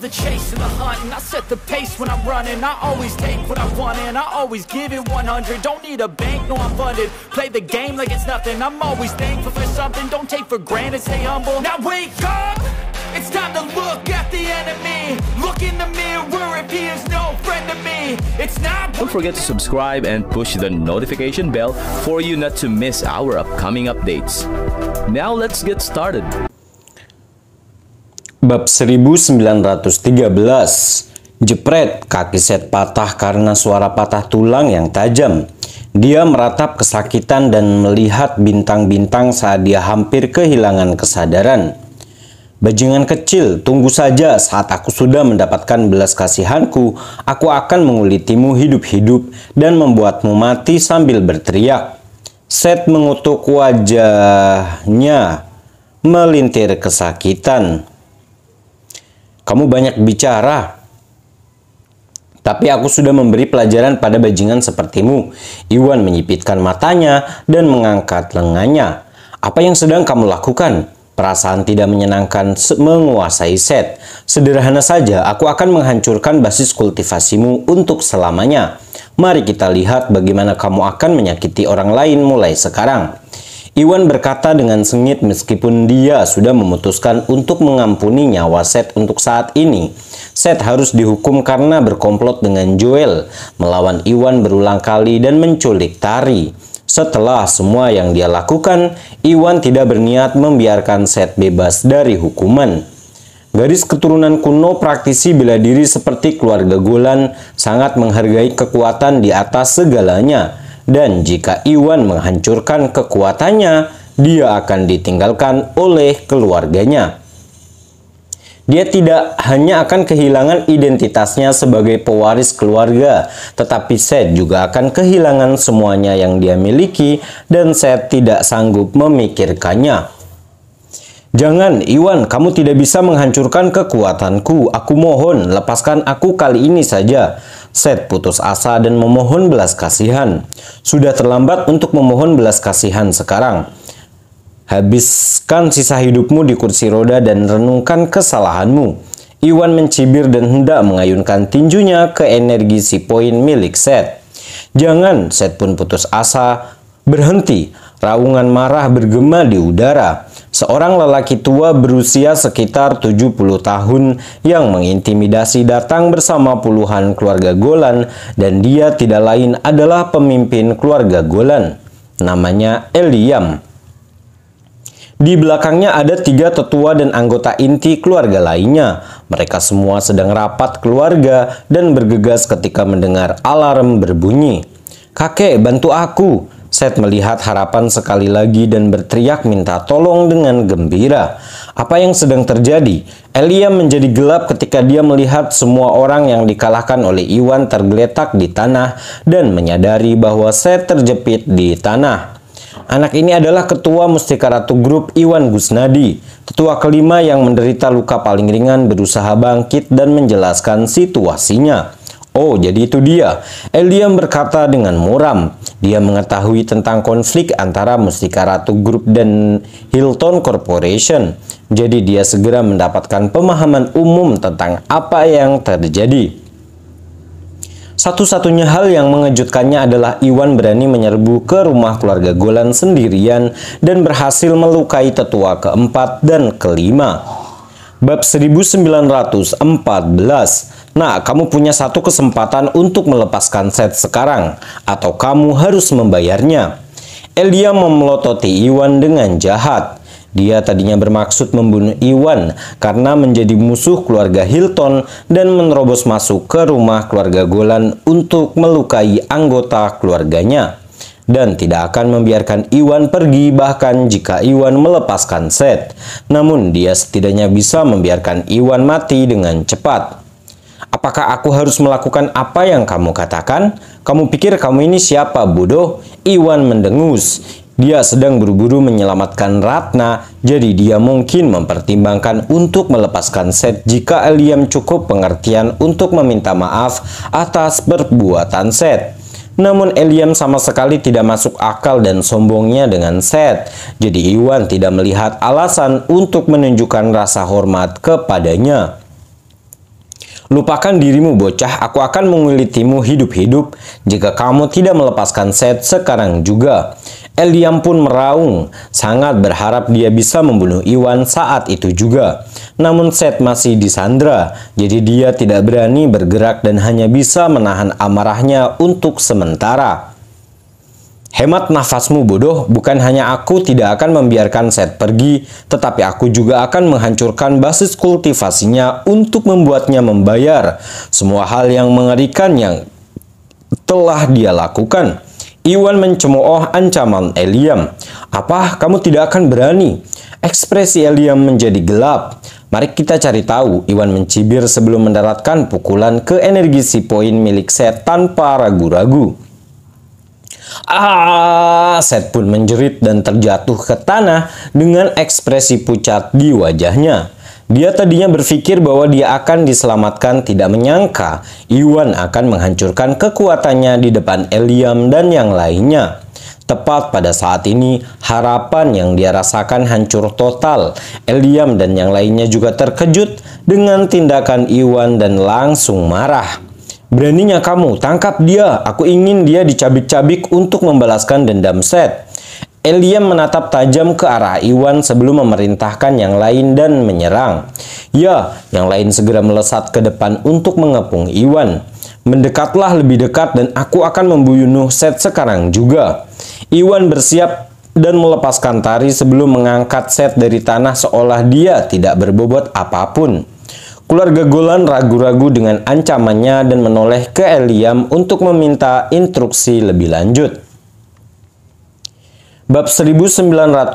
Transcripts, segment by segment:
the chase and the hunt, and I set the pace when I'm running. I always take what I want and I always give it 100. Don't need a bank, no I'm funded. Play the game like it's nothing. I'm always thankful for something. Don't take for granted, stay humble. Now wake up, it's time to look at the enemy. Look in the mirror if he is no friend to me. It's not. Don't forget to subscribe and push the notification bell for you not to miss our upcoming updates. Now let's get started. Bab 1913. Jepret, kaki Seth patah karena suara patah tulang yang tajam. Dia meratap kesakitan dan melihat bintang-bintang saat dia hampir kehilangan kesadaran. Bajingan kecil, tunggu saja. Saat aku sudah mendapatkan belas kasihanku, aku akan mengulitimu hidup-hidup dan membuatmu mati sambil berteriak. Seth mengutuk, wajahnya melintir kesakitan. Kamu banyak bicara, tapi aku sudah memberi pelajaran pada bajingan sepertimu. Iwan menyipitkan matanya dan mengangkat lengannya. Apa yang sedang kamu lakukan? Perasaan tidak menyenangkan menguasai Seth. Sederhana saja, aku akan menghancurkan basis kultivasimu untuk selamanya. Mari kita lihat bagaimana kamu akan menyakiti orang lain mulai sekarang. Iwan berkata dengan sengit meskipun dia sudah memutuskan untuk mengampuni nyawa Seth untuk saat ini. Seth harus dihukum karena berkomplot dengan Joel, melawan Iwan berulang kali dan menculik Tari. Setelah semua yang dia lakukan, Iwan tidak berniat membiarkan Seth bebas dari hukuman. Garis keturunan kuno praktisi bela diri seperti keluarga Golan sangat menghargai kekuatan di atas segalanya. Dan jika Iwan menghancurkan kekuatannya, dia akan ditinggalkan oleh keluarganya. Dia tidak hanya akan kehilangan identitasnya sebagai pewaris keluarga, tetapi Seth juga akan kehilangan semuanya yang dia miliki dan Seth tidak sanggup memikirkannya. Jangan, Iwan, kamu tidak bisa menghancurkan kekuatanku. Aku mohon, lepaskan aku kali ini saja. Seth putus asa dan memohon belas kasihan. Sudah terlambat untuk memohon belas kasihan sekarang. Habiskan sisa hidupmu di kursi roda dan renungkan kesalahanmu. Iwan mencibir dan hendak mengayunkan tinjunya ke energi si poin milik Seth. Jangan, Seth pun putus asa. Berhenti. Raungan marah bergema di udara. Seorang lelaki tua berusia sekitar 70 tahun yang mengintimidasi datang bersama puluhan keluarga Golan dan dia tidak lain adalah pemimpin keluarga Golan. Namanya Eliam. Di belakangnya ada 3 tetua dan anggota inti keluarga lainnya. Mereka semua sedang rapat keluarga dan bergegas ketika mendengar alarm berbunyi. Kakek, bantu aku! Seth melihat harapan sekali lagi dan berteriak minta tolong dengan gembira. Apa yang sedang terjadi? Eliam menjadi gelap ketika dia melihat semua orang yang dikalahkan oleh Iwan tergeletak di tanah dan menyadari bahwa Seth terjepit di tanah. Anak ini adalah ketua Mustika Ratu Grup Iwan Gusnadi. Tetua kelima yang menderita luka paling ringan berusaha bangkit dan menjelaskan situasinya. Oh, jadi itu dia. Eliam berkata dengan muram. Dia mengetahui tentang konflik antara Mustika Ratu Group dan Hilton Corporation. Jadi dia segera mendapatkan pemahaman umum tentang apa yang terjadi. Satu-satunya hal yang mengejutkannya adalah Iwan berani menyerbu ke rumah keluarga Golan sendirian dan berhasil melukai tetua keempat dan kelima. Bab 1914. Nah, kamu punya satu kesempatan untuk melepaskan Seth sekarang, atau kamu harus membayarnya. Eliam memelototi Iwan dengan jahat. Dia tadinya bermaksud membunuh Iwan karena menjadi musuh keluarga Hilton dan menerobos masuk ke rumah keluarga Golan untuk melukai anggota keluarganya. Dan tidak akan membiarkan Iwan pergi bahkan jika Iwan melepaskan Seth. Namun dia setidaknya bisa membiarkan Iwan mati dengan cepat. Apakah aku harus melakukan apa yang kamu katakan? Kamu pikir kamu ini siapa, bodoh? Iwan mendengus. Dia sedang buru-buru menyelamatkan Ratna, jadi dia mungkin mempertimbangkan untuk melepaskan Seth jika Eliam cukup pengertian untuk meminta maaf atas perbuatan Seth. Namun Eliam sama sekali tidak masuk akal dan sombongnya dengan Seth. Jadi Iwan tidak melihat alasan untuk menunjukkan rasa hormat kepadanya. Lupakan dirimu bocah, aku akan mengulitimu hidup-hidup jika kamu tidak melepaskan Seth sekarang juga. Eliam pun meraung, sangat berharap dia bisa membunuh Iwan saat itu juga. Namun Seth masih disandra, jadi dia tidak berani bergerak dan hanya bisa menahan amarahnya untuk sementara. Hemat nafasmu bodoh, bukan hanya aku tidak akan membiarkan Seth pergi, tetapi aku juga akan menghancurkan basis kultivasinya untuk membuatnya membayar semua hal yang mengerikan yang telah dia lakukan. Iwan mencemooh ancaman Eliam. Apa, kamu tidak akan berani? Ekspresi Eliam menjadi gelap. Mari kita cari tahu. Iwan mencibir sebelum mendaratkan pukulan ke energi si poin milik Seth tanpa ragu-ragu. Seth pun menjerit dan terjatuh ke tanah dengan ekspresi pucat di wajahnya. Dia tadinya berpikir bahwa dia akan diselamatkan, tidak menyangka Iwan akan menghancurkan kekuatannya di depan Eliam dan yang lainnya. Tepat pada saat ini, harapan yang dia rasakan hancur total. Eliam dan yang lainnya juga terkejut dengan tindakan Iwan dan langsung marah. Beraninya kamu, tangkap dia. Aku ingin dia dicabik-cabik untuk membalaskan dendam Seth. Eliam menatap tajam ke arah Iwan sebelum memerintahkan yang lain dan menyerang. Ya, yang lain segera melesat ke depan untuk mengepung Iwan. Mendekatlah lebih dekat dan aku akan membunuh Seth sekarang juga. Iwan bersiap dan melepaskan tari sebelum mengangkat Seth dari tanah seolah dia tidak berbobot apapun. Keluarga Golan ragu-ragu dengan ancamannya dan menoleh ke Eliam untuk meminta instruksi lebih lanjut. Bab 1915.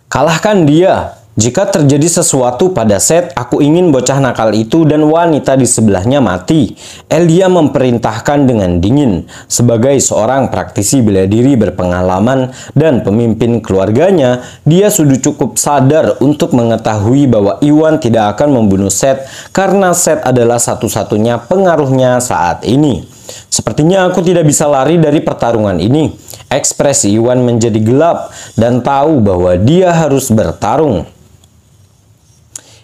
Kalahkan dia. Jika terjadi sesuatu pada Seth, aku ingin bocah nakal itu dan wanita di sebelahnya mati. Eliam memerintahkan dengan dingin. Sebagai seorang praktisi bela diri berpengalaman dan pemimpin keluarganya, dia sudah cukup sadar untuk mengetahui bahwa Iwan tidak akan membunuh Seth karena Seth adalah satu-satunya pengaruhnya saat ini. Sepertinya aku tidak bisa lari dari pertarungan ini. Ekspresi Iwan menjadi gelap dan tahu bahwa dia harus bertarung.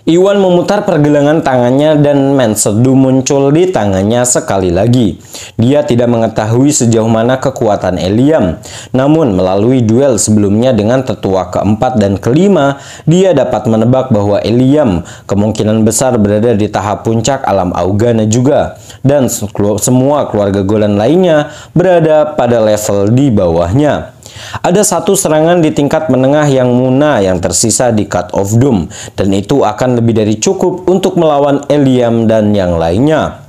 Iwan memutar pergelangan tangannya dan Mensedu muncul di tangannya sekali lagi. Dia tidak mengetahui sejauh mana kekuatan Eliam. Namun melalui duel sebelumnya dengan tetua keempat dan kelima, dia dapat menebak bahwa Eliam kemungkinan besar berada di tahap puncak alam Augana juga. Dan semua keluarga Golan lainnya berada pada level di bawahnya. Ada satu serangan di tingkat menengah yang Muna yang tersisa di Cut of Doom, dan itu akan lebih dari cukup untuk melawan Eliam dan yang lainnya.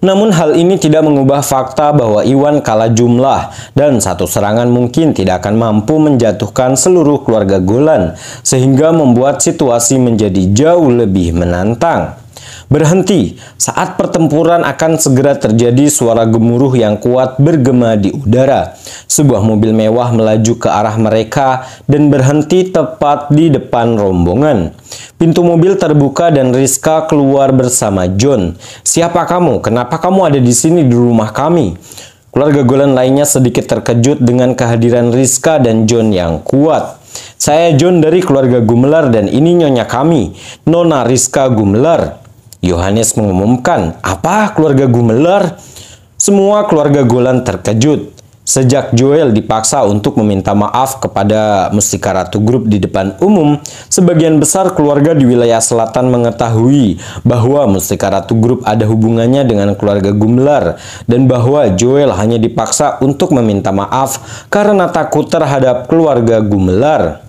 Namun hal ini tidak mengubah fakta bahwa Iwan kalah jumlah dan satu serangan mungkin tidak akan mampu menjatuhkan seluruh keluarga Golan, sehingga membuat situasi menjadi jauh lebih menantang. Berhenti, saat pertempuran akan segera terjadi suara gemuruh yang kuat bergema di udara. Sebuah mobil mewah melaju ke arah mereka dan berhenti tepat di depan rombongan. Pintu mobil terbuka dan Rizka keluar bersama John. Siapa kamu? Kenapa kamu ada di sini di rumah kami? Keluarga Golan lainnya sedikit terkejut dengan kehadiran Rizka dan John yang kuat. Saya John dari keluarga Gumelar dan ini nyonya kami, Nona Rizka Gumelar. Yohanes mengumumkan, apa keluarga Gumelar? Semua keluarga Golan terkejut. Sejak Joel dipaksa untuk meminta maaf kepada Mustika Ratu Group di depan umum, sebagian besar keluarga di wilayah selatan mengetahui bahwa Mustika Ratu Group ada hubungannya dengan keluarga Gumelar dan bahwa Joel hanya dipaksa untuk meminta maaf karena takut terhadap keluarga Gumelar.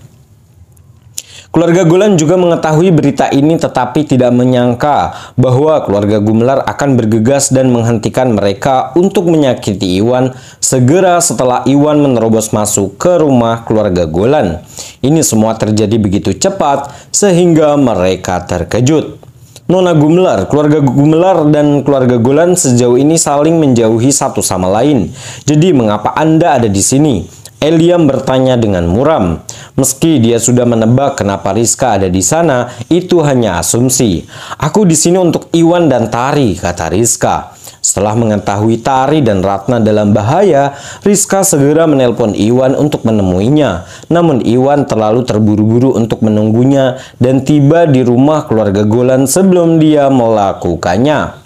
Keluarga Golan juga mengetahui berita ini tetapi tidak menyangka bahwa keluarga Gumelar akan bergegas dan menghentikan mereka untuk menyakiti Iwan segera setelah Iwan menerobos masuk ke rumah keluarga Golan. Ini semua terjadi begitu cepat sehingga mereka terkejut. Nona Gumelar, keluarga Gumelar dan keluarga Golan sejauh ini saling menjauhi satu sama lain. Jadi mengapa Anda ada di sini? Eliam bertanya dengan muram. Meski dia sudah menebak kenapa Rizka ada di sana, itu hanya asumsi. Aku di sini untuk Iwan dan Tari, kata Rizka. Setelah mengetahui Tari dan Ratna dalam bahaya, Rizka segera menelpon Iwan untuk menemuinya. Namun Iwan terlalu terburu-buru untuk menunggunya dan tiba di rumah keluarga Golan sebelum dia melakukannya.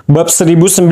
Bab 1916.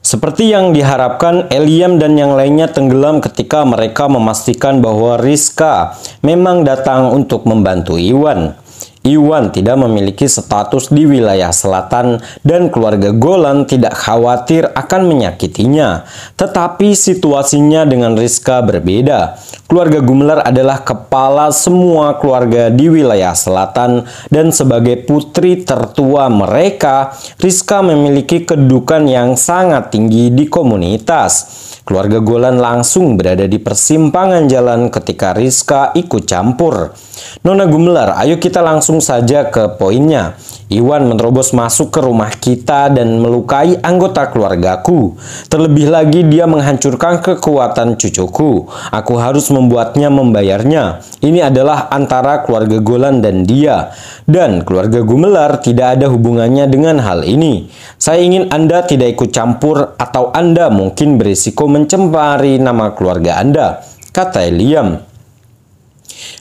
Seperti yang diharapkan, Eliam dan yang lainnya tenggelam ketika mereka memastikan bahwa Rizka memang datang untuk membantu Iwan. Iwan tidak memiliki status di wilayah selatan dan keluarga Golan tidak khawatir akan menyakitinya. Tetapi situasinya dengan Rizka berbeda. Keluarga Gumelar adalah kepala semua keluarga di wilayah selatan dan sebagai putri tertua mereka, Rizka memiliki kedudukan yang sangat tinggi di komunitas. Keluarga Golan langsung berada di persimpangan jalan ketika Rizka ikut campur. Nona Gumelar, ayo kita langsung saja ke poinnya. Iwan menerobos masuk ke rumah kita dan melukai anggota keluargaku. Terlebih lagi dia menghancurkan kekuatan cucuku. Aku harus membuatnya membayarnya. Ini adalah antara keluarga Golan dan dia. Dan keluarga Gumelar tidak ada hubungannya dengan hal ini. Saya ingin Anda tidak ikut campur atau Anda mungkin berisiko mencemari nama keluarga Anda, kata Eliam.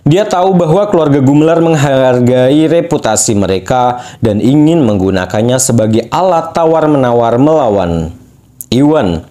Dia tahu bahwa keluarga Gumelar menghargai reputasi mereka dan ingin menggunakannya sebagai alat tawar-menawar melawan Iwan.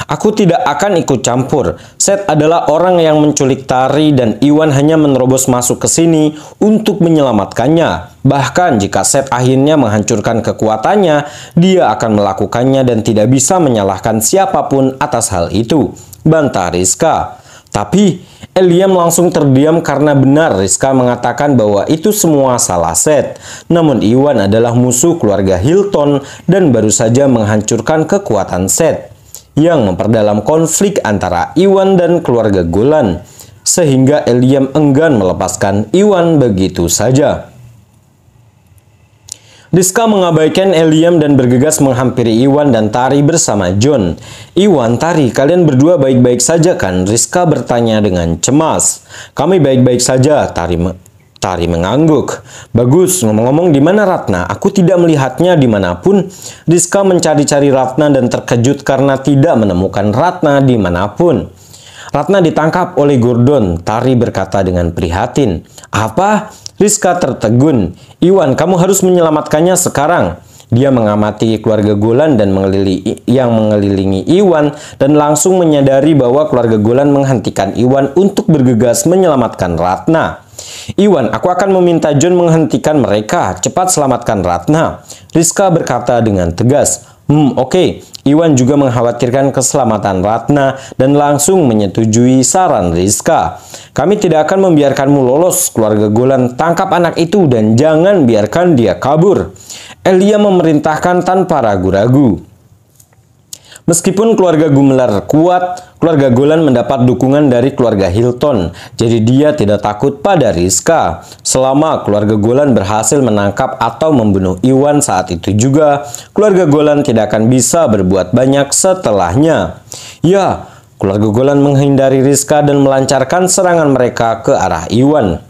Aku tidak akan ikut campur. Seth adalah orang yang menculik Tari dan Iwan hanya menerobos masuk ke sini untuk menyelamatkannya. Bahkan jika Seth akhirnya menghancurkan kekuatannya, dia akan melakukannya dan tidak bisa menyalahkan siapapun atas hal itu, bantah Rizka. Tapi Eliam langsung terdiam karena benar Rizka mengatakan bahwa itu semua salah Seth. Namun Iwan adalah musuh keluarga Hilton dan baru saja menghancurkan kekuatan Seth yang memperdalam konflik antara Iwan dan keluarga Golan. Sehingga Eliam enggan melepaskan Iwan begitu saja. Rizka mengabaikan Eliam dan bergegas menghampiri Iwan dan Tari bersama John. Iwan, Tari, kalian berdua baik-baik saja kan? Rizka bertanya dengan cemas. Kami baik-baik saja, Tari mengangguk. Bagus, ngomong-ngomong di mana Ratna? Aku tidak melihatnya dimanapun. Rizka mencari-cari Ratna dan terkejut karena tidak menemukan Ratna dimanapun. Ratna ditangkap oleh Gordon, Tari berkata dengan prihatin. Apa? Rizka tertegun. Iwan, kamu harus menyelamatkannya sekarang. Dia mengamati keluarga Golan dan mengelilingi Iwan dan langsung menyadari bahwa keluarga Golan menghentikan Iwan untuk bergegas menyelamatkan Ratna. Iwan, aku akan meminta John menghentikan mereka. Cepat selamatkan Ratna. Rizka berkata dengan tegas. Oke. Iwan juga mengkhawatirkan keselamatan Ratna dan langsung menyetujui saran Rizka. Kami tidak akan membiarkanmu lolos, keluarga Golan. Tangkap anak itu dan jangan biarkan dia kabur. Elia memerintahkan tanpa ragu-ragu. Meskipun keluarga Gumelar kuat, keluarga Golan mendapat dukungan dari keluarga Hilton. Jadi dia tidak takut pada Rizka. Selama keluarga Golan berhasil menangkap atau membunuh Iwan saat itu juga, keluarga Golan tidak akan bisa berbuat banyak setelahnya. Ya, keluarga Golan menghindari Rizka dan melancarkan serangan mereka ke arah Iwan.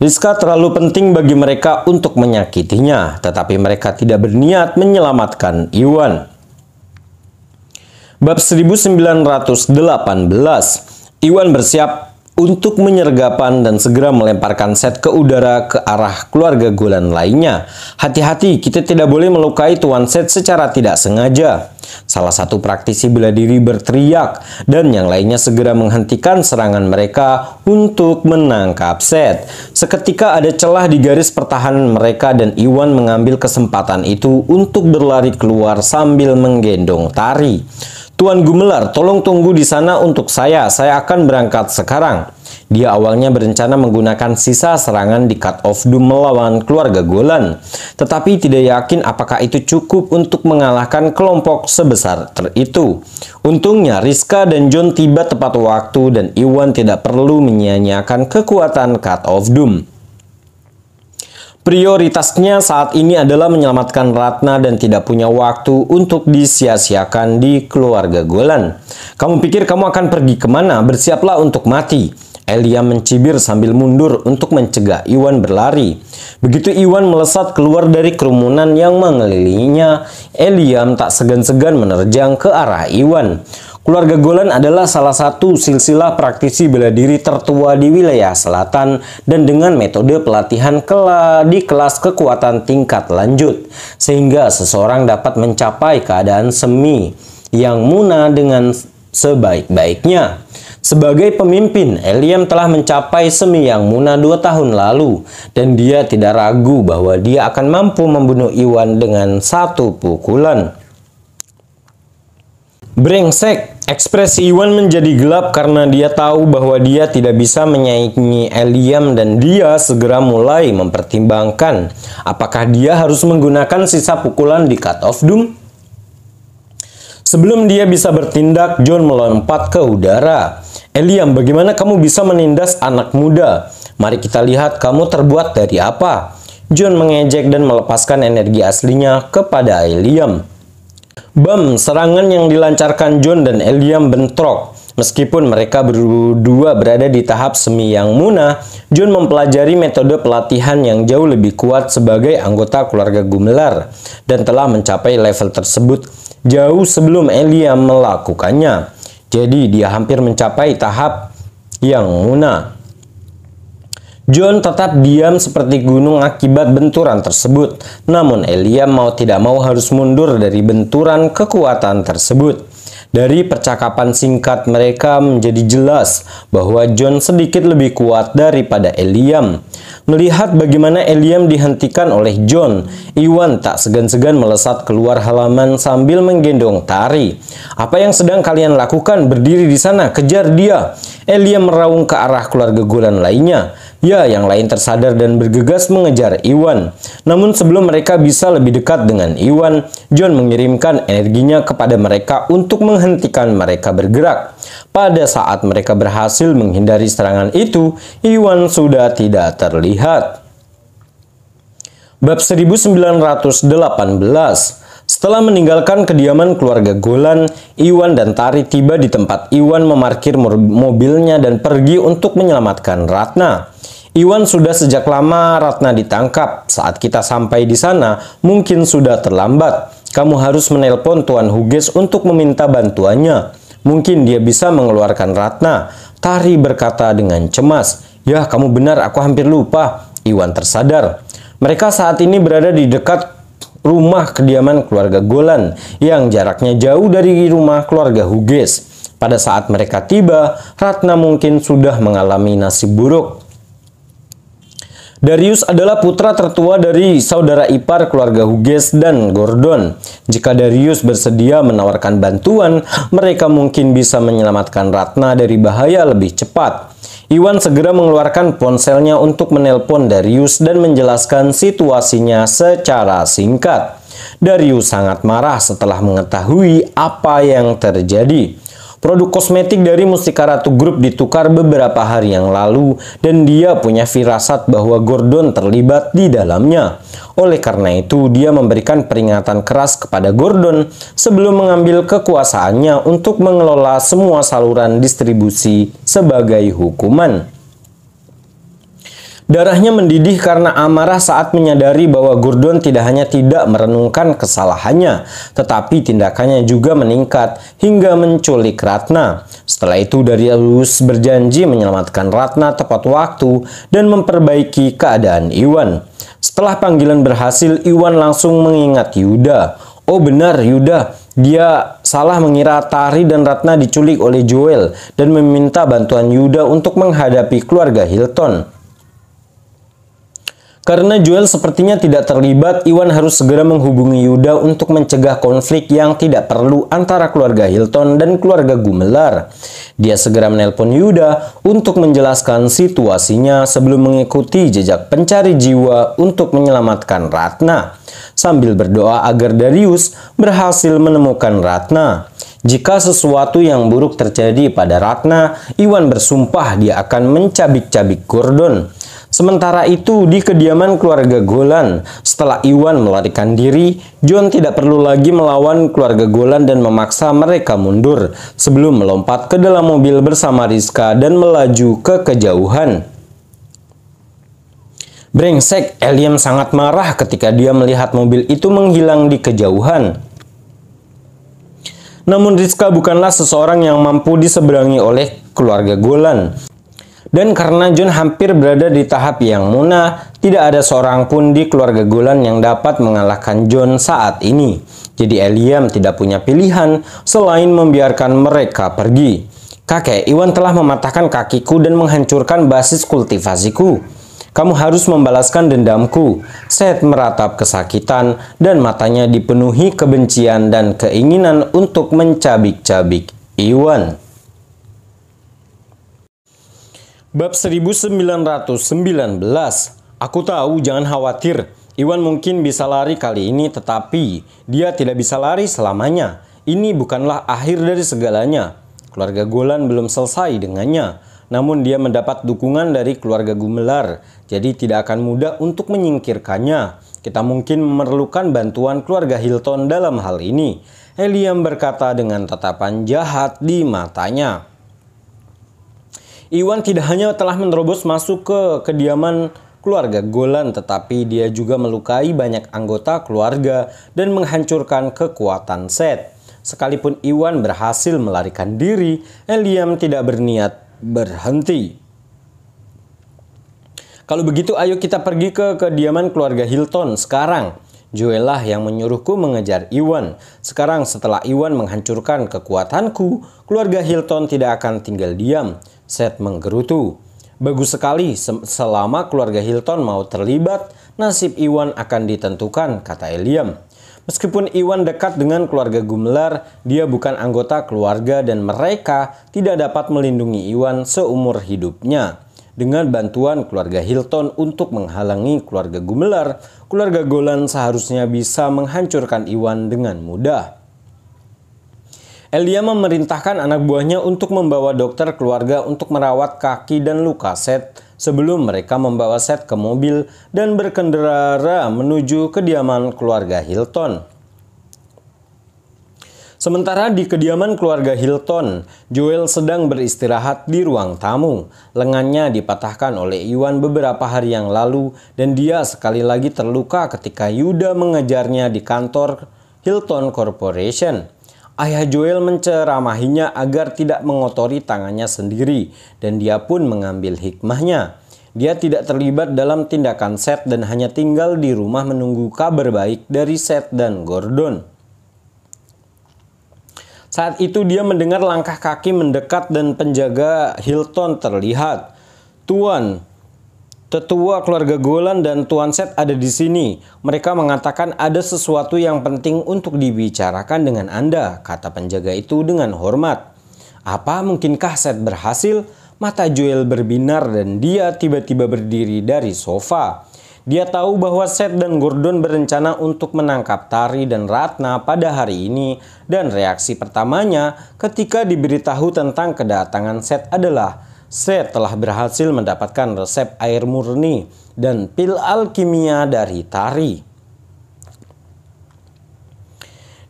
Rizka terlalu penting bagi mereka untuk menyakitinya, tetapi mereka tidak berniat menyelamatkan Iwan. Bab 1918. Iwan bersiap untuk menyergapan dan segera melemparkan Seth ke udara ke arah keluarga Golan lainnya. Hati-hati, kita tidak boleh melukai Tuan Seth secara tidak sengaja. Salah satu praktisi bela diri berteriak dan yang lainnya segera menghentikan serangan mereka untuk menangkap Seth. Seketika ada celah di garis pertahanan mereka dan Iwan mengambil kesempatan itu untuk berlari keluar sambil menggendong Tari. Tuan Gumelar, tolong tunggu di sana untuk saya akan berangkat sekarang. Dia awalnya berencana menggunakan sisa serangan di Cut of Doom melawan keluarga Golan, tetapi tidak yakin apakah itu cukup untuk mengalahkan kelompok sebesar itu. Untungnya Rizka dan John tiba tepat waktu dan Iwan tidak perlu menyia-nyiakan kekuatan Cut of Doom. Prioritasnya saat ini adalah menyelamatkan Ratna dan tidak punya waktu untuk disia-siakan di keluarga Golan. Kamu pikir kamu akan pergi kemana? Bersiaplah untuk mati. Elyam mencibir sambil mundur untuk mencegah Iwan berlari. Begitu Iwan melesat keluar dari kerumunan yang mengelilinginya, Elyam tak segan-segan menerjang ke arah Iwan. Keluarga Golan adalah salah satu silsilah praktisi bela diri tertua di wilayah selatan dan dengan metode pelatihan di kelas kekuatan tingkat lanjut, sehingga seseorang dapat mencapai keadaan semi yang muna dengan sebaik-baiknya. Sebagai pemimpin, Elyam telah mencapai semi yang muna 2 tahun lalu dan dia tidak ragu bahwa dia akan mampu membunuh Iwan dengan 1 pukulan. Brengsek, ekspresi Iwan menjadi gelap karena dia tahu bahwa dia tidak bisa menyaingi Elyam dan dia segera mulai mempertimbangkan apakah dia harus menggunakan sisa pukulan di Cut of Doom. Sebelum dia bisa bertindak, John melompat ke udara. Elyam, bagaimana kamu bisa menindas anak muda? Mari kita lihat kamu terbuat dari apa. John mengejek dan melepaskan energi aslinya kepada Elyam. Bam, serangan yang dilancarkan John dan Elyam bentrok. Meskipun mereka berdua berada di tahap semi yang muna, John mempelajari metode pelatihan yang jauh lebih kuat sebagai anggota keluarga Gumelar dan telah mencapai level tersebut jauh sebelum Elyam melakukannya. Jadi dia hampir mencapai tahap yang muna. John tetap diam seperti gunung akibat benturan tersebut. Namun Elyam mau tidak mau harus mundur dari benturan kekuatan tersebut. Dari percakapan singkat mereka menjadi jelas bahwa John sedikit lebih kuat daripada Elyam. Melihat bagaimana Elyam dihentikan oleh John, Iwan tak segan-segan melesat keluar halaman sambil menggendong Tari. Apa yang sedang kalian lakukan? Berdiri di sana, kejar dia. Elyam meraung ke arah keluarga Golan lainnya. Ya, yang lain tersadar dan bergegas mengejar Iwan. Namun sebelum mereka bisa lebih dekat dengan Iwan, John mengirimkan energinya kepada mereka untuk menghentikan mereka bergerak. Pada saat mereka berhasil menghindari serangan itu, Iwan sudah tidak terlihat. Bab 1918. Setelah meninggalkan kediaman keluarga Golan, Iwan dan Tari tiba di tempat Iwan memarkir mobilnya dan pergi untuk menyelamatkan Ratna. Iwan sudah sejak lama Ratna ditangkap. Saat kita sampai di sana, mungkin sudah terlambat. Kamu harus menelpon Tuan Hughes untuk meminta bantuannya. Mungkin dia bisa mengeluarkan Ratna. Tari berkata dengan cemas. Ya, kamu benar, aku hampir lupa. Iwan tersadar. Mereka saat ini berada di dekat rumah kediaman keluarga Golan yang jaraknya jauh dari rumah keluarga Hughes. Pada saat mereka tiba, Ratna mungkin sudah mengalami nasib buruk. Darius adalah putra tertua dari saudara ipar keluarga Hughes dan Gordon. Jika Darius bersedia menawarkan bantuan, mereka mungkin bisa menyelamatkan Ratna dari bahaya lebih cepat. Iwan segera mengeluarkan ponselnya untuk menelpon Darius dan menjelaskan situasinya secara singkat. Darius sangat marah setelah mengetahui apa yang terjadi. Produk kosmetik dari Mustika Ratu Group ditukar beberapa hari yang lalu dan dia punya firasat bahwa Gordon terlibat di dalamnya. Oleh karena itu, dia memberikan peringatan keras kepada Gordon sebelum mengambil kekuasaannya untuk mengelola semua saluran distribusi sebagai hukuman. Darahnya mendidih karena amarah saat menyadari bahwa Gordon tidak hanya tidak merenungkan kesalahannya, tetapi tindakannya juga meningkat hingga menculik Ratna. Setelah itu, Darius berjanji menyelamatkan Ratna tepat waktu dan memperbaiki keadaan Iwan. Setelah panggilan berhasil, Iwan langsung mengingat Yuda. Oh benar, Yuda. Dia salah mengira Tari dan Ratna diculik oleh Joel dan meminta bantuan Yuda untuk menghadapi keluarga Hilton. Karena Joel sepertinya tidak terlibat, Iwan harus segera menghubungi Yuda untuk mencegah konflik yang tidak perlu antara keluarga Hilton dan keluarga Gumelar. Dia segera menelpon Yuda untuk menjelaskan situasinya sebelum mengikuti jejak pencari jiwa untuk menyelamatkan Ratna, sambil berdoa agar Darius berhasil menemukan Ratna. Jika sesuatu yang buruk terjadi pada Ratna, Iwan bersumpah dia akan mencabik-cabik Gordon. Sementara itu, di kediaman keluarga Golan, setelah Iwan melarikan diri, John tidak perlu lagi melawan keluarga Golan dan memaksa mereka mundur sebelum melompat ke dalam mobil bersama Rizka dan melaju ke kejauhan. Brengsek, Eliam sangat marah ketika dia melihat mobil itu menghilang di kejauhan. Namun Rizka bukanlah seseorang yang mampu diseberangi oleh keluarga Golan. Dan karena John hampir berada di tahap yang munah, tidak ada seorang pun di keluarga Golan yang dapat mengalahkan John saat ini. Jadi Eliam tidak punya pilihan selain membiarkan mereka pergi. Kakek, Iwan telah mematahkan kakiku dan menghancurkan basis kultivasiku. Kamu harus membalaskan dendamku. Seth meratap kesakitan dan matanya dipenuhi kebencian dan keinginan untuk mencabik-cabik Iwan. Bab 1919. Aku tahu, jangan khawatir. Iwan mungkin bisa lari kali ini, tetapi dia tidak bisa lari selamanya. Ini bukanlah akhir dari segalanya. Keluarga Golan belum selesai dengannya. Namun dia mendapat dukungan dari keluarga Gumelar, jadi tidak akan mudah untuk menyingkirkannya. Kita mungkin memerlukan bantuan keluarga Hilton dalam hal ini. Eliam berkata dengan tatapan jahat di matanya. Iwan tidak hanya telah menerobos masuk ke kediaman keluarga Golan, tetapi dia juga melukai banyak anggota keluarga dan menghancurkan kekuatan Seth. Sekalipun Iwan berhasil melarikan diri, Eliam tidak berniat berhenti. Kalau begitu, ayo kita pergi ke kediaman keluarga Hilton sekarang. Joel lah yang menyuruhku mengejar Iwan. Sekarang setelah Iwan menghancurkan kekuatanku, keluarga Hilton tidak akan tinggal diam. Seth menggerutu. Bagus sekali, selama keluarga Hilton mau terlibat, nasib Iwan akan ditentukan, kata Eliam. Meskipun Iwan dekat dengan keluarga Gumelar, dia bukan anggota keluarga dan mereka tidak dapat melindungi Iwan seumur hidupnya. Dengan bantuan keluarga Hilton untuk menghalangi keluarga Gumelar, keluarga Golan seharusnya bisa menghancurkan Iwan dengan mudah. Eliam memerintahkan anak buahnya untuk membawa dokter keluarga untuk merawat kaki dan luka Seth sebelum mereka membawa Seth ke mobil dan berkendara menuju kediaman keluarga Hilton. Sementara di kediaman keluarga Hilton, Joel sedang beristirahat di ruang tamu. Lengannya dipatahkan oleh Iwan beberapa hari yang lalu dan dia sekali lagi terluka ketika Yuda mengejarnya di kantor Hilton Corporation. Ayah Joel menceramahinya agar tidak mengotori tangannya sendiri dan dia pun mengambil hikmahnya. Dia tidak terlibat dalam tindakan Seth dan hanya tinggal di rumah menunggu kabar baik dari Seth dan Gordon. Saat itu dia mendengar langkah kaki mendekat dan penjaga Hilton terlihat. Tuan, tetua keluarga Golan dan Tuan Seth ada di sini. Mereka mengatakan ada sesuatu yang penting untuk dibicarakan dengan Anda, kata penjaga itu dengan hormat. Apa mungkinkah Seth berhasil? Mata Joel berbinar dan dia tiba-tiba berdiri dari sofa. Dia tahu bahwa Seth dan Gordon berencana untuk menangkap Tari dan Ratna pada hari ini dan reaksi pertamanya ketika diberitahu tentang kedatangan Seth adalah Seth telah berhasil mendapatkan resep air murni dan pil alkimia dari Tari.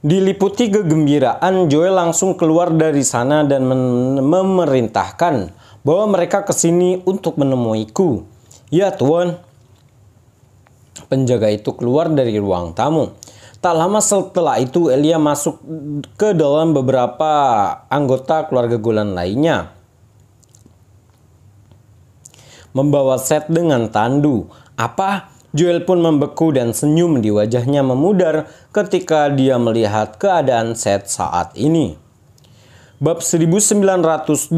Diliputi kegembiraan, Joel langsung keluar dari sana dan memerintahkan bahwa mereka ke sini untuk menemuiku. Ya tuan. Penjaga itu keluar dari ruang tamu. Tak lama setelah itu Elia masuk ke dalam beberapa anggota keluarga Golan lainnya, membawa Seth dengan tandu. Apa? Joel pun membeku dan senyum di wajahnya memudar ketika dia melihat keadaan Seth saat ini. Bab 1920.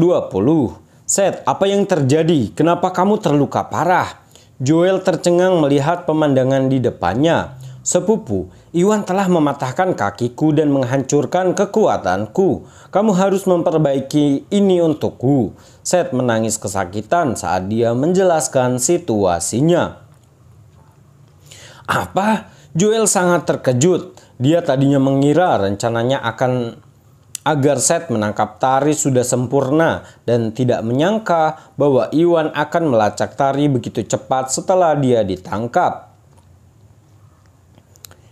Seth, apa yang terjadi? Kenapa kamu terluka parah? Joel tercengang melihat pemandangan di depannya. Sepupu, Iwan telah mematahkan kakiku dan menghancurkan kekuatanku. Kamu harus memperbaiki ini untukku. Seth menangis kesakitan saat dia menjelaskan situasinya. Apa? Joel sangat terkejut. Dia tadinya mengira rencananya akan agar Seth menangkap tari sudah sempurna dan tidak menyangka bahwa Iwan akan melacak tari begitu cepat setelah dia ditangkap.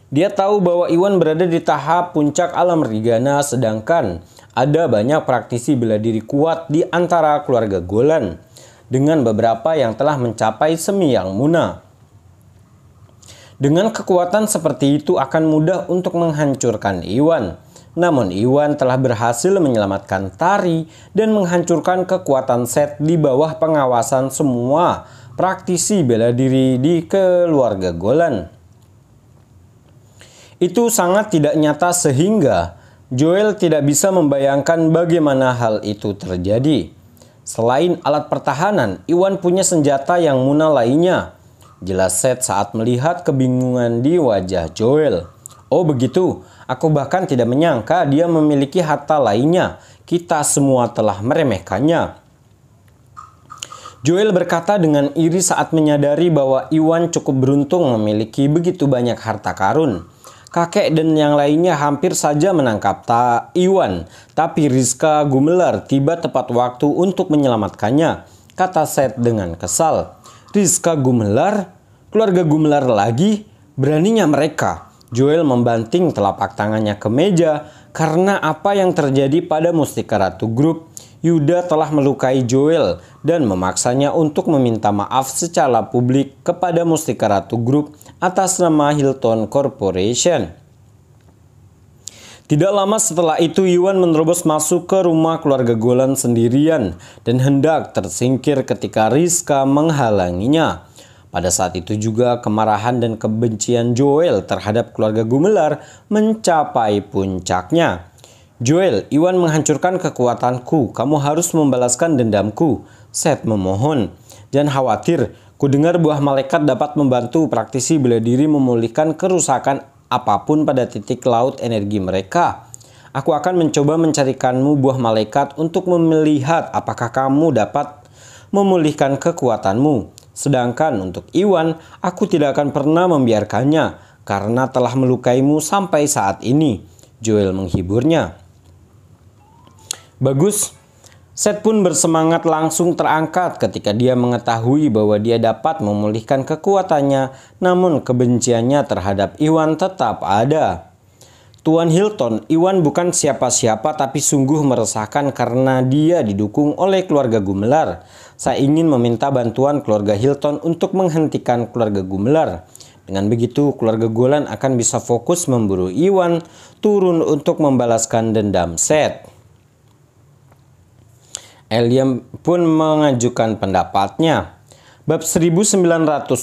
Dia tahu bahwa Iwan berada di tahap puncak alam Rigana, sedangkan ada banyak praktisi bela diri kuat di antara keluarga Golan, dengan beberapa yang telah mencapai semi yang muna. Dengan kekuatan seperti itu akan mudah untuk menghancurkan Iwan. Namun Iwan telah berhasil menyelamatkan tari dan menghancurkan kekuatan Seth di bawah pengawasan semua praktisi bela diri di keluarga Golan. Itu sangat tidak nyata sehingga Joel tidak bisa membayangkan bagaimana hal itu terjadi. Selain alat pertahanan, Iwan punya senjata yang muna lainnya. Jelas Seth saat melihat kebingungan di wajah Joel. Oh begitu, aku bahkan tidak menyangka dia memiliki harta lainnya. Kita semua telah meremehkannya. Joel berkata dengan iri saat menyadari bahwa Iwan cukup beruntung memiliki begitu banyak harta karun. Kakek dan yang lainnya hampir saja menangkap Iwan, tapi Rizka Gumelar tiba tepat waktu untuk menyelamatkannya, kata Seth dengan kesal. Rizka Gumelar? Keluarga Gumelar lagi? Beraninya mereka. Joel membanting telapak tangannya ke meja karena apa yang terjadi pada Mustika Ratu Group. Yuda telah melukai Joel dan memaksanya untuk meminta maaf secara publik kepada Mustika Ratu Group atas nama Hilton Corporation. Tidak lama setelah itu Iwan menerobos masuk ke rumah keluarga Golan sendirian dan hendak tersingkir ketika Rizka menghalanginya. Pada saat itu juga kemarahan dan kebencian Joel terhadap keluarga Gumelar mencapai puncaknya. Joel, Iwan menghancurkan kekuatanku, kamu harus membalaskan dendamku. Seth memohon. Jangan khawatir, ku dengar buah malaikat dapat membantu praktisi bela diri memulihkan kerusakan apapun pada titik laut energi mereka. Aku akan mencoba mencarikanmu buah malaikat untuk melihat apakah kamu dapat memulihkan kekuatanmu. Sedangkan untuk Iwan, aku tidak akan pernah membiarkannya karena telah melukaimu sampai saat ini. Joel menghiburnya. Bagus. Seth pun bersemangat langsung terangkat ketika dia mengetahui bahwa dia dapat memulihkan kekuatannya, namun kebenciannya terhadap Iwan tetap ada. Tuan Hilton, Iwan bukan siapa-siapa tapi sungguh meresahkan karena dia didukung oleh keluarga Gumelar. Saya ingin meminta bantuan keluarga Hilton untuk menghentikan keluarga Gumelar. Dengan begitu, keluarga Golan akan bisa fokus memburu Iwan turun untuk membalaskan dendam Seth. Eliam pun mengajukan pendapatnya. Bab 1921.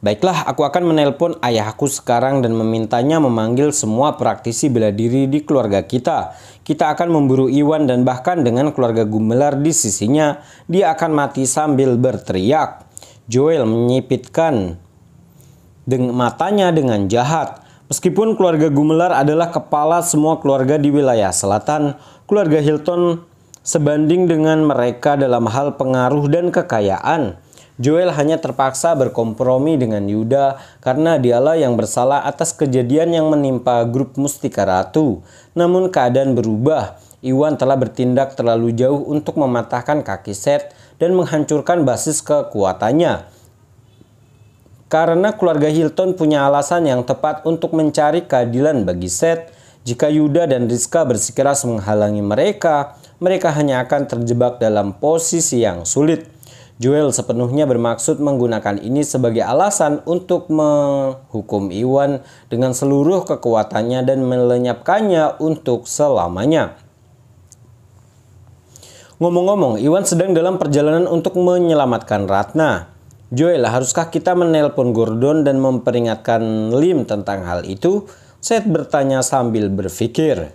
Baiklah, aku akan menelpon ayahku sekarang dan memintanya memanggil semua praktisi bela diri di keluarga kita. Kita akan memburu Iwan dan bahkan dengan keluarga Gumelar di sisinya, dia akan mati sambil berteriak. Joel menyipitkan matanya dengan jahat. Meskipun keluarga Gumelar adalah kepala semua keluarga di wilayah selatan, keluarga Hilton sebanding dengan mereka dalam hal pengaruh dan kekayaan. Joel hanya terpaksa berkompromi dengan Yuda karena dialah yang bersalah atas kejadian yang menimpa grup Mustika Ratu. Namun keadaan berubah. Iwan telah bertindak terlalu jauh untuk mematahkan kaki Seth dan menghancurkan basis kekuatannya. Karena keluarga Hilton punya alasan yang tepat untuk mencari keadilan bagi Seth, jika Yuda dan Rizka bersikeras menghalangi mereka, mereka hanya akan terjebak dalam posisi yang sulit. Joel sepenuhnya bermaksud menggunakan ini sebagai alasan untuk menghukum Iwan dengan seluruh kekuatannya dan melenyapkannya untuk selamanya. Ngomong-ngomong, Iwan sedang dalam perjalanan untuk menyelamatkan Ratna. Joel, haruskah kita menelpon Gordon dan memperingatkan Lim tentang hal itu? Seth bertanya sambil berpikir.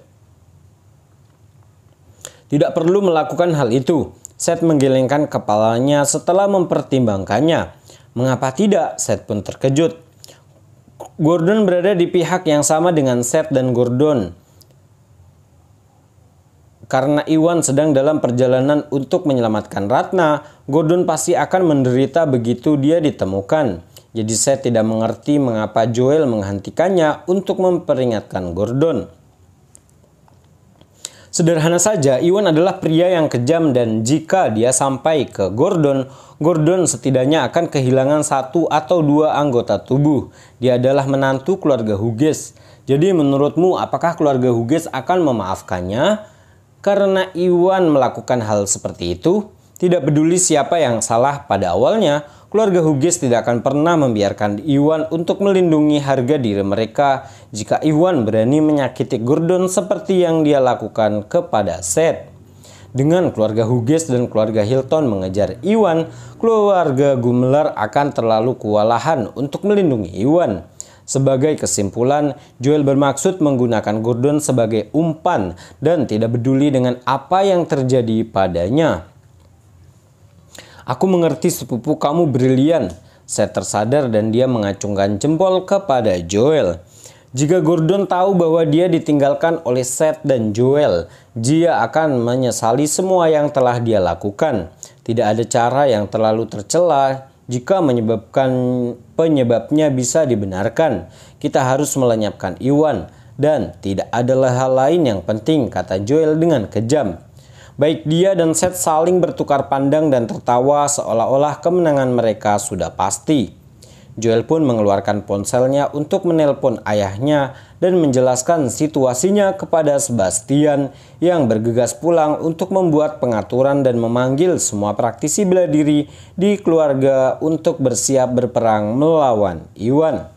Tidak perlu melakukan hal itu. Seth menggelengkan kepalanya setelah mempertimbangkannya. Mengapa tidak? Seth pun terkejut. Gordon berada di pihak yang sama dengan Seth dan Gordon. Karena Iwan sedang dalam perjalanan untuk menyelamatkan Ratna, Gordon pasti akan menderita begitu dia ditemukan. Jadi Seth tidak mengerti mengapa Joel menghentikannya untuk memperingatkan Gordon. Sederhana saja, Iwan adalah pria yang kejam dan jika dia sampai ke Gordon, Gordon setidaknya akan kehilangan 1 atau 2 anggota tubuh. Dia adalah menantu keluarga Hughes. Jadi menurutmu apakah keluarga Hughes akan memaafkannya karena Iwan melakukan hal seperti itu? Tidak peduli siapa yang salah pada awalnya, keluarga Hughes tidak akan pernah membiarkan Iwan untuk melindungi harga diri mereka jika Iwan berani menyakiti Gordon seperti yang dia lakukan kepada Seth. Dengan keluarga Hughes dan keluarga Hilton mengejar Iwan, keluarga Gumler akan terlalu kewalahan untuk melindungi Iwan. Sebagai kesimpulan, Joel bermaksud menggunakan Gordon sebagai umpan dan tidak peduli dengan apa yang terjadi padanya. Aku mengerti sepupu kamu brilian. Seth tersadar dan dia mengacungkan jempol kepada Joel. Jika Gordon tahu bahwa dia ditinggalkan oleh Seth dan Joel, dia akan menyesali semua yang telah dia lakukan. Tidak ada cara yang terlalu tercela jika penyebabnya bisa dibenarkan. Kita harus melenyapkan Iwan dan tidak ada hal lain yang penting, kata Joel dengan kejam. Baik dia dan Seth saling bertukar pandang dan tertawa seolah-olah kemenangan mereka sudah pasti. Joel pun mengeluarkan ponselnya untuk menelpon ayahnya dan menjelaskan situasinya kepada Sebastian yang bergegas pulang untuk membuat pengaturan dan memanggil semua praktisi bela diri di keluarga untuk bersiap berperang melawan Iwan.